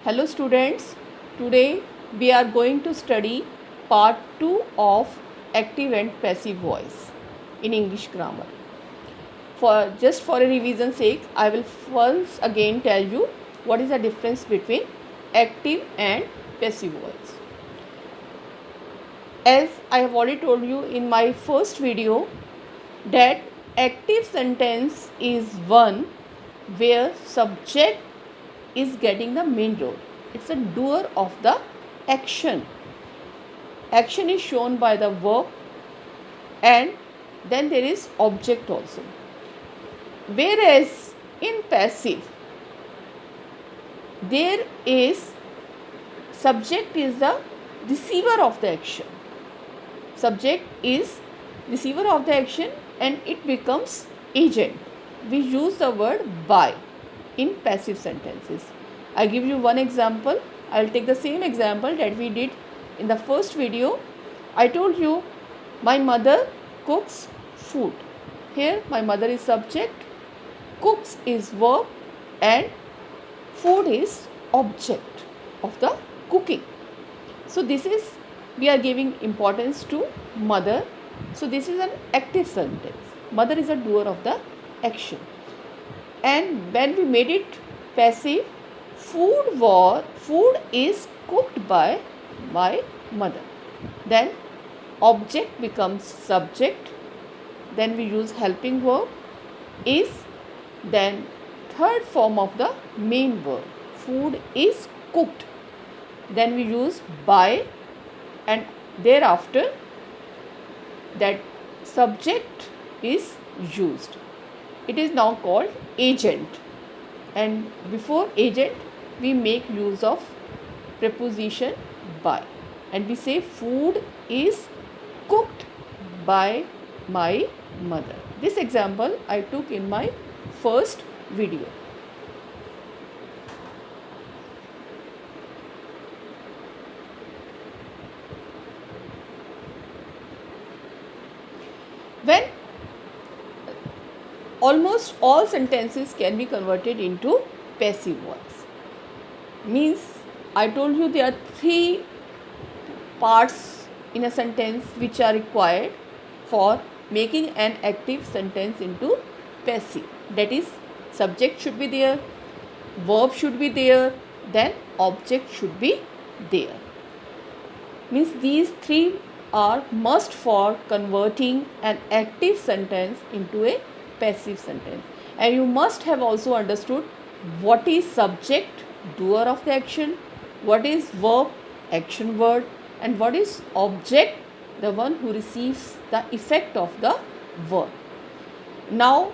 Hello students, today we are going to study part 2 of active and passive voice in English grammar. For a revision sake, I will once again tell you what is the difference between active and passive voice. As I have already told you in my first video that active sentence is one where subject is getting the main role. It's a doer of the action. Action is shown by the verb and then there is object also. Whereas in passive, there is subject is the receiver of the action. Subject is receiver of the action and it becomes agent. We use the word by in passive sentences. I give you one example. I will take the same example that we did in the first video. I told you my mother cooks food. Here my mother is subject, cooks is verb and food is object of the cooking. So this is, we are giving importance to mother. So this is an active sentence. Mother is a doer of the action. And when we made it passive, food is cooked by my mother. Then object becomes subject. Then we use helping verb is. Then third form of the main verb. Food is cooked. Then we use by and thereafter that subject is used. It is now called agent, and before agent we make use of preposition by and we say food is cooked by my mother. This example I took in my first video. When almost all sentences can be converted into passive voice. Means I told you there are three parts in a sentence which are required for making an active sentence into passive. That is, subject should be there, verb should be there, then object should be there. Means these three are must for converting an active sentence into a passive sentence. And you must have also understood what is subject, doer of the action, what is verb, action word, and what is object, the one who receives the effect of the verb. Now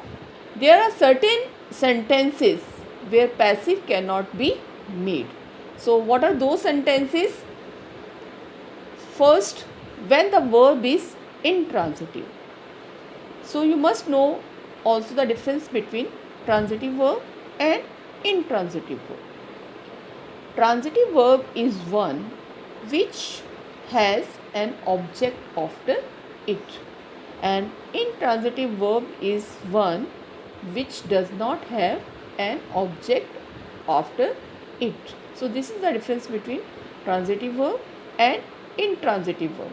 there are certain sentences where passive cannot be made. So what are those sentences? First, when the verb is intransitive. So you must know also the difference between transitive verb and intransitive verb. Transitive verb is one which has an object after it, and intransitive verb is one which does not have an object after it. So this is the difference between transitive verb and intransitive verb.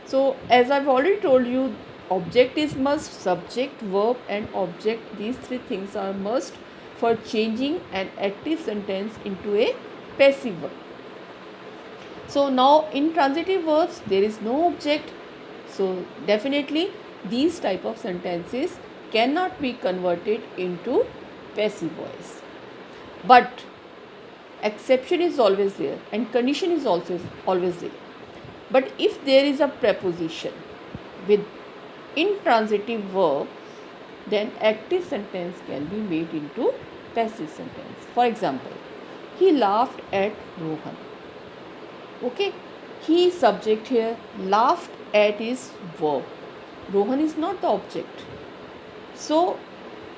So as I've already told you, object is must, subject, verb and object, these three things are must for changing an active sentence into a passive verb. So now in transitive verbs there is no object, so definitely these type of sentences cannot be converted into passive voice. But exception is always there and condition is also always there. But if there is a preposition with intransitive verb, then active sentence can be made into passive sentence. For example, he laughed at Rohan. Okay, he is subject here, laughed at is verb. Rohan is not the object. So,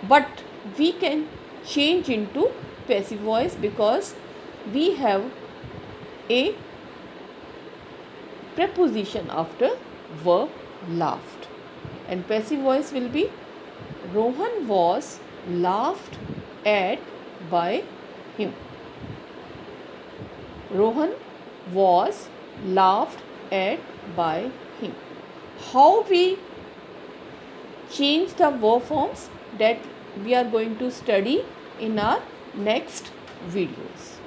but we can change into passive voice because we have a preposition after verb laughed, and passive voice will be Rohan was laughed at by him. Rohan was laughed at by him. How we change the verb forms, that we are going to study in our next videos.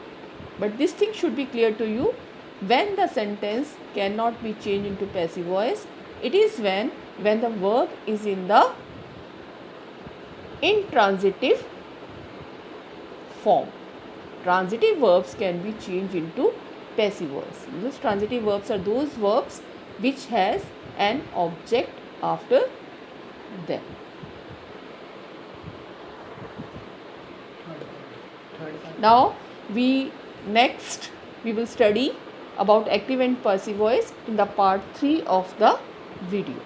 But this thing should be clear to you. When the sentence cannot be changed into passive voice, it is when the verb is in the intransitive form. Transitive verbs can be changed into passive voice. Those transitive verbs are those verbs which has an object after them. Now we will study about active and passive voice in the part 3 of the video.